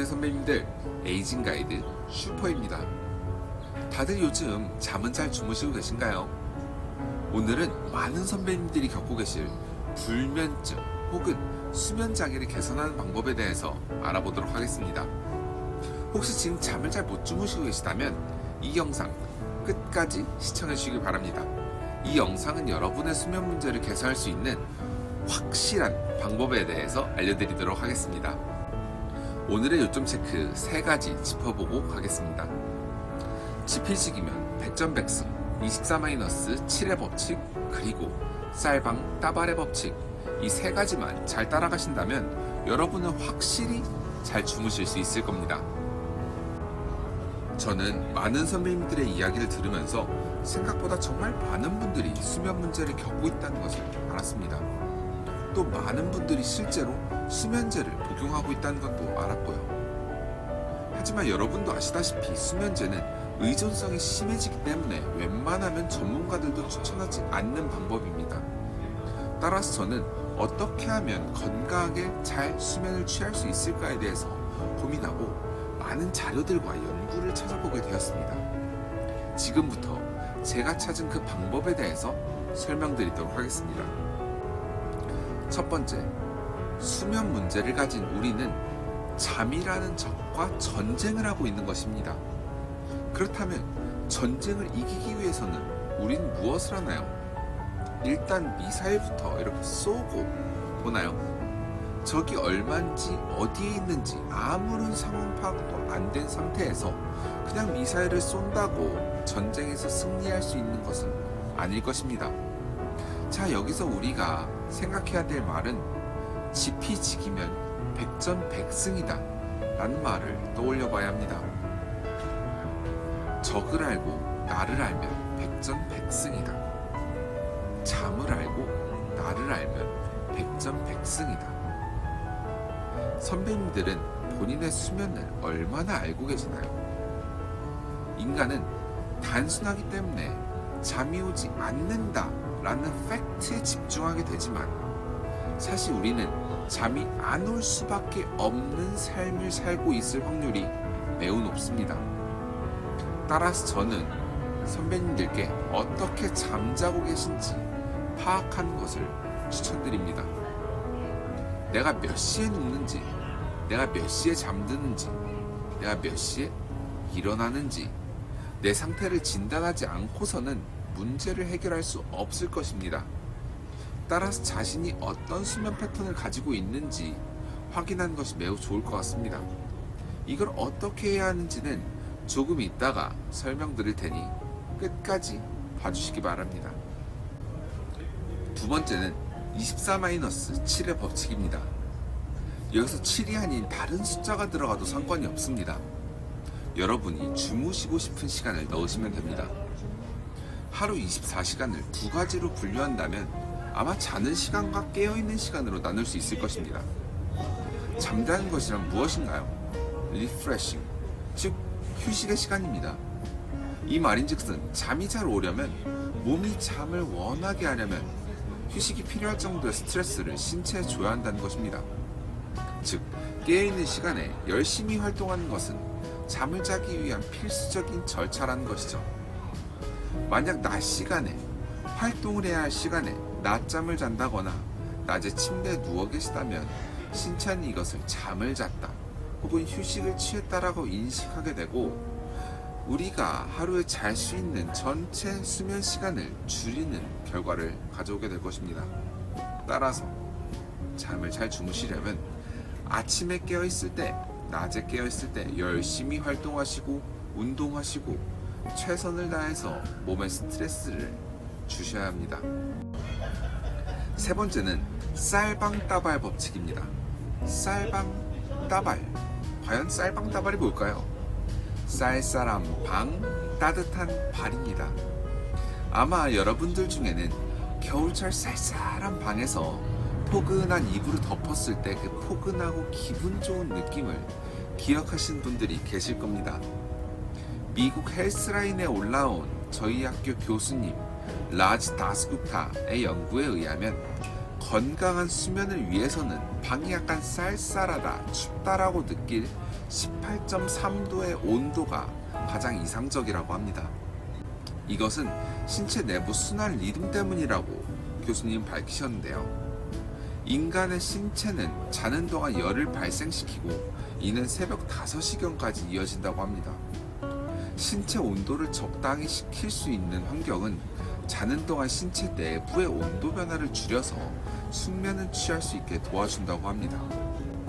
선배님들, 에이징 가이드 슈퍼입니다. 다들 요즘 잠은 잘 주무시고 계신가요? 오늘은 많은 선배님들이 겪고 계실 불면증 혹은 수면 장애를 개선하는 방법에 대해서 알아보도록 하겠습니다. 혹시 지금 잠을 잘 못 주무시고 계시다면 이 영상 끝까지 시청해 주시기 바랍니다. 이 영상은 여러분의 수면 문제를 개선할 수 있는 확실한 방법에 대해서 알려드리도록 하겠습니다. 오늘의 요점 체크 3가지 짚어보고 가겠습니다. 지필식이면 백전백승, 24-7의 법칙, 그리고 쌀방 따발의 법칙, 이 3가지만 잘 따라가신다면 여러분은 확실히 잘 주무실 수 있을 겁니다. 저는 많은 선배님들의 이야기를 들으면서 생각보다 정말 많은 분들이 수면 문제를 겪고 있다는 것을 알았습니다. 또 많은 분들이 실제로 수면제를 복용하고 있다는 것도 알았고요. 하지만 여러분도 아시다시피 수면제는 의존성이 심해지기 때문에 웬만하면 전문가들도 추천하지 않는 방법입니다. 따라서 저는 어떻게 하면 건강하게 잘 수면을 취할 수 있을까에 대해서 고민하고 많은 자료들과 연구를 찾아보게 되었습니다. 지금부터 제가 찾은 그 방법에 대해서 설명드리도록 하겠습니다. 첫 번째, 수면 문제를 가진 우리는 잠이라는 적과 전쟁을 하고 있는 것입니다. 그렇다면 전쟁을 이기기 위해서는 우린 무엇을 하나요? 일단 미사일부터 이렇게 쏘고 보나요? 적이 얼마인지 어디에 있는지 아무런 상황 파악도 안 된 상태에서 그냥 미사일을 쏜다고 전쟁에서 승리할 수 있는 것은 아닐 것입니다. 자, 여기서 우리가 생각해야 될 말은 지피지기면 백전백승이다 라는 말을 떠올려 봐야 합니다. 적을 알고 나를 알면 백전백승이다. 잠을 알고 나를 알면 백전백승이다. 선배님들은 본인의 수면을 얼마나 알고 계시나요? 인간은 단순하기 때문에 잠이 오지 않는다 라는 팩트에 집중하게 되지만 사실 우리는 잠이 안 올 수밖에 없는 삶을 살고 있을 확률이 매우 높습니다. 따라서 저는 선배님들께 어떻게 잠자고 계신지 파악하는 것을 추천드립니다. 내가 몇 시에 눕는지, 내가 몇 시에 잠드는지, 내가 몇 시에 일어나는지 내 상태를 진단하지 않고서는 문제를 해결할 수 없을 것입니다. 따라서 자신이 어떤 수면 패턴을 가지고 있는지 확인하는 것이 매우 좋을 것 같습니다. 이걸 어떻게 해야 하는지는 조금 있다가 설명드릴 테니 끝까지 봐주시기 바랍니다. 두 번째는 24-7의 법칙입니다. 여기서 7이 아닌 다른 숫자가 들어가도 상관이 없습니다. 여러분이 주무시고 싶은 시간을 넣으시면 됩니다. 하루 24시간을 2가지로 분류한다면 아마 자는 시간과 깨어있는 시간으로 나눌 수 있을 것입니다. 잠자는 것이란 무엇인가요? 리프레싱, 즉 휴식의 시간입니다. 이 말인즉슨 잠이 잘 오려면, 몸이 잠을 원하게 하려면 휴식이 필요할 정도의 스트레스를 신체에 줘야 한다는 것입니다. 즉 깨어있는 시간에 열심히 활동하는 것은 잠을 자기 위한 필수적인 절차라는 것이죠. 만약 낮 시간에 활동을 해야 할 시간에 낮잠을 잔다거나 낮에 침대에 누워 계시다면 신체는 이것을 잠을 잤다 혹은 휴식을 취했다라고 인식하게 되고 우리가 하루에 잘 수 있는 전체 수면 시간을 줄이는 결과를 가져오게 될 것입니다. 따라서 잠을 잘 주무시려면 아침에 깨어있을 때, 낮에 깨어있을 때 열심히 활동하시고 운동하시고 최선을 다해서 몸에 스트레스를 주셔야 합니다. 세 번째는 쌀방따발 법칙입니다. 쌀방따발, 과연 쌀방따발이 뭘까요? 쌀쌀한 방, 따뜻한 발입니다. 아마 여러분들 중에는 겨울철 쌀쌀한 방에서 포근한 이불을 덮었을 때 그 포근하고 기분 좋은 느낌을 기억하시는 분들이 계실 겁니다. 미국 헬스라인에 올라온 저희 학교 교수님 라지 다스구프타의 연구에 의하면 건강한 수면을 위해서는 방이 약간 쌀쌀하다, 춥다라고 느낄 18.3도의 온도가 가장 이상적이라고 합니다. 이것은 신체 내부 순환 리듬 때문이라고 교수님 밝히셨는데요. 인간의 신체는 자는 동안 열을 발생시키고 이는 새벽 5시경까지 이어진다고 합니다. 신체 온도를 적당히 식힐 수 있는 환경은 자는 동안 신체 내부의 온도 변화를 줄여서 숙면을 취할 수 있게 도와준다고 합니다.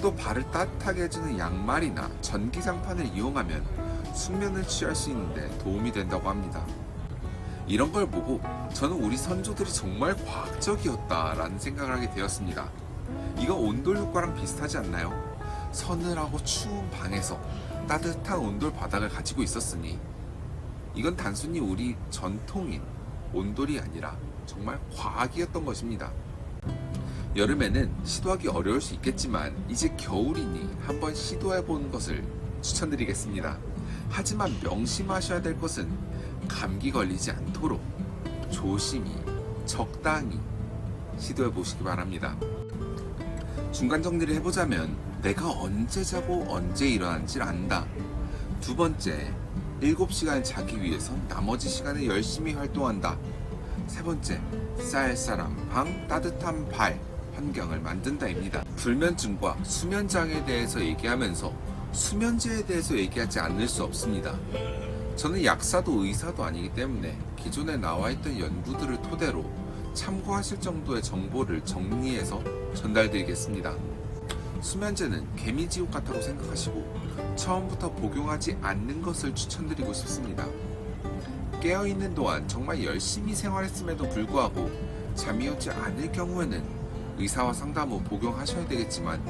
또 발을 따뜻하게 해주는 양말이나 전기장판을 이용하면 숙면을 취할 수 있는데 도움이 된다고 합니다. 이런 걸 보고 저는 우리 선조들이 정말 과학적이었다라는 생각을 하게 되었습니다. 이거 온돌 효과랑 비슷하지 않나요? 서늘하고 추운 방에서 따뜻한 온돌 바닥을 가지고 있었으니 이건 단순히 우리 전통인 온돌이 아니라 정말 과학이었던 것입니다. 여름에는 시도하기 어려울 수 있겠지만 이제 겨울이니 한번 시도해보는 것을 추천드리겠습니다. 하지만 명심하셔야 될 것은 감기 걸리지 않도록 조심히 적당히 시도해 보시기 바랍니다. 중간 정리를 해보자면 내가 언제 자고 언제 일어난지를 안다. 두 번째, 7시간 자기 위해서 나머지 시간에 열심히 활동한다. 세 번째, 쌀쌀한 방, 따뜻한 발 환경을 만든다입니다. 불면증과 수면장애에 대해서 얘기하면서 수면제에 대해서 얘기하지 않을 수 없습니다. 저는 약사도 의사도 아니기 때문에 기존에 나와있던 연구들을 토대로 참고하실 정도의 정보를 정리해서 전달드리겠습니다. 수면제는 개미지옥 같다고 생각하시고 처음부터 복용하지 않는 것을 추천드리고 싶습니다. 깨어있는 동안 정말 열심히 생활했음에도 불구하고 잠이 오지 않을 경우에는 의사와 상담 후 복용하셔야 되겠지만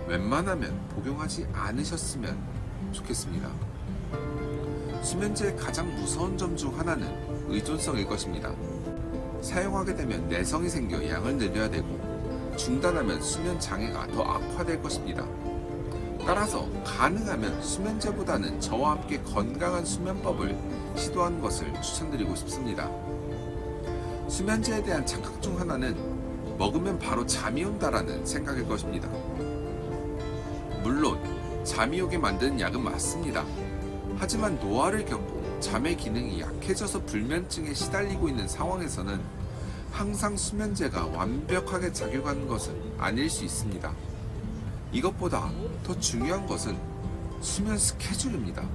웬만하면 복용하지 않으셨으면 좋겠습니다. 수면제의 가장 무서운 점 중 하나는 의존성일 것입니다. 사용하게 되면 내성이 생겨 양을 늘려야 되고 중단하면 수면 장애가 더 악화될 것입니다. 따라서 가능하면 수면제보다는 저와 함께 건강한 수면법을 시도하는 것을 추천드리고 싶습니다. 수면제에 대한 착각 중 하나는 먹으면 바로 잠이 온다라는 생각일 것입니다. 물론 잠이 오게 만드는 약은 맞습니다. 하지만 노화를 겪고 잠의 기능이 약해져서 불면증에 시달리고 있는 상황에서는 항상 수면제가 완벽하게 작용하는 것은 아닐 수 있습니다. 이것보다 더 중요한 것은 수면 스케줄입니다.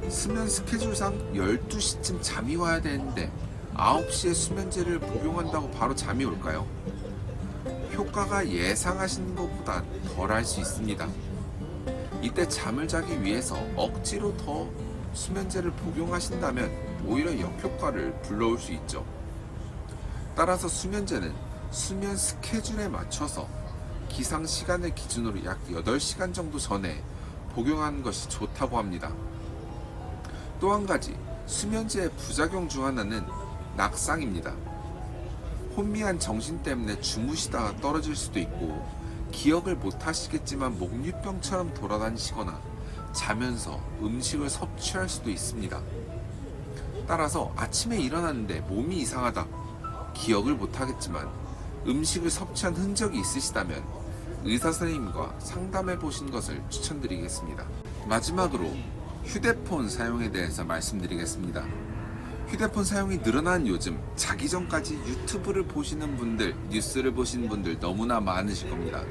수면 스케줄상 12시쯤 잠이 와야 되는데 9시에 수면제를 복용한다고 바로 잠이 올까요? 효과가 예상하시는 것보다 덜할 수 있습니다. 이때 잠을 자기 위해서 억지로 더 수면제를 복용하신다면 오히려 역효과를 불러올 수 있죠. 따라서 수면제는 수면 스케줄에 맞춰서 기상 시간을 기준으로 약 8시간 정도 전에 복용하는 것이 좋다고 합니다. 또 한 가지 수면제의 부작용 중 하나는 낙상입니다. 혼미한 정신 때문에 주무시다가 떨어질 수도 있고 기억을 못 하시겠지만 목류병처럼 돌아다니시거나 자면서 음식을 섭취할 수도 있습니다. 따라서 아침에 일어났는데 몸이 이상하다, 기억을 못 하겠지만 음식을 섭취한 흔적이 있으시다면 의사 선생님과 상담해 보신 것을 추천드리겠습니다. 마지막으로 휴대폰 사용에 대해서 말씀드리겠습니다. 휴대폰 사용이 늘어난 요즘 자기 전까지 유튜브를 보시는 분들, 뉴스를 보시는 분들 너무나 많으실 겁니다.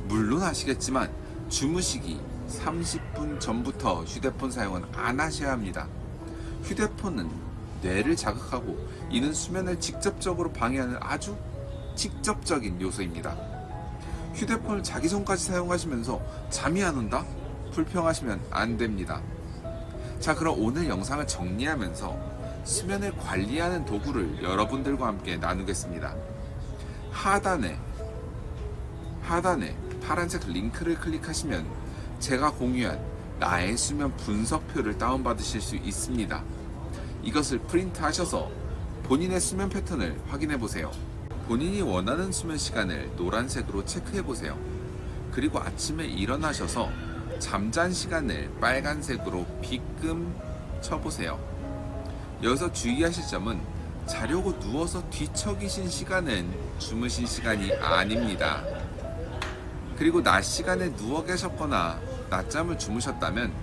물론 아시겠지만 주무시기 30분 전부터 휴대폰 사용은 안 하셔야 합니다. 휴대폰은 뇌를 자극하고 이는 수면을 직접적으로 방해하는 아주 직접적인 요소입니다. 휴대폰을 자기 전까지 사용하시면서 잠이 안 온다? 불평하시면 안 됩니다. 자, 그럼 오늘 영상을 정리하면서 수면을 관리하는 도구를 여러분들과 함께 나누겠습니다. 하단에 파란색 링크를 클릭하시면 제가 공유한 나의 수면 분석표를 다운받으실 수 있습니다. 이것을 프린트 하셔서 본인의 수면 패턴을 확인해 보세요. 본인이 원하는 수면 시간을 노란색으로 체크해 보세요. 그리고 아침에 일어나셔서 잠잔 시간을 빨간색으로 빗금 쳐보세요. 여기서 주의하실 점은 자려고 누워서 뒤척이신 시간은 주무신 시간이 아닙니다. 그리고 낮 시간에 누워 계셨거나 낮잠을 주무셨다면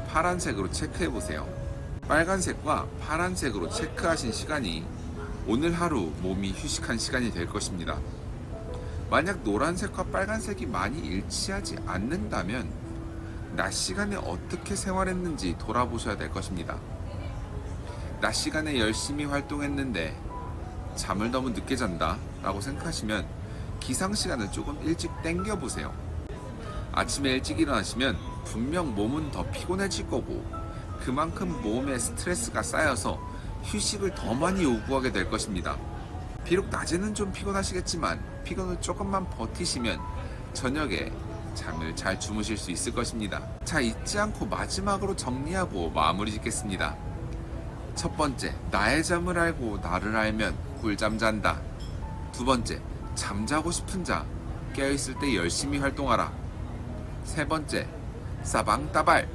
파란색으로 체크해 보세요. 빨간색과 파란색으로 체크하신 시간이 오늘 하루 몸이 휴식한 시간이 될 것입니다. 만약 노란색과 빨간색이 많이 일치하지 않는다면 낮 시간에 어떻게 생활했는지 돌아보셔야 될 것입니다. 낮 시간에 열심히 활동했는데 잠을 너무 늦게 잔다 라고 생각하시면 기상 시간을 조금 일찍 당겨 보세요. 아침에 일찍 일어나시면 분명 몸은 더 피곤해질 거고 그만큼 몸에 스트레스가 쌓여서 휴식을 더 많이 요구하게 될 것입니다. 비록 낮에는 좀 피곤하시겠지만 피곤을 조금만 버티시면 저녁에 잠을 잘 주무실 수 있을 것입니다. 자, 잊지 않고 마지막으로 정리하고 마무리 짓겠습니다. 첫 번째, 나의 잠을 알고 나를 알면 꿀잠 잔다. 두 번째, 잠자고 싶은 자, 깨어있을 때 열심히 활동하라. 세 번째, 싸방따발,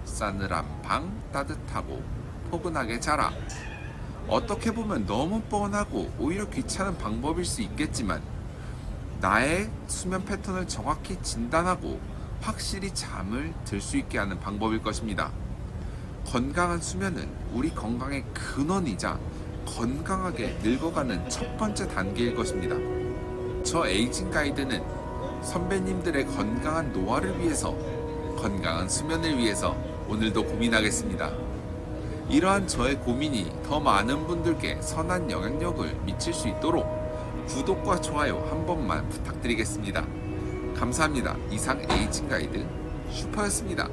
싸늘한 방 따뜻하고 포근하게 자라. 어떻게 보면 너무 뻔하고 오히려 귀찮은 방법일 수 있겠지만 나의 수면 패턴을 정확히 진단하고 확실히 잠을 들 수 있게 하는 방법일 것입니다. 건강한 수면은 우리 건강의 근원이자 건강하게 늙어가는 첫 번째 단계일 것입니다. 저 에이징 가이드는 선배님들의 건강한 노화를 위해서, 건강한 수면을 위해서 오늘도 고민하겠습니다. 이러한 저의 고민이 더 많은 분들께 선한 영향력을 미칠 수 있도록 구독과 좋아요 한 번만 부탁드리겠습니다. 감사합니다. 이상 에이징 가이드 슈퍼였습니다.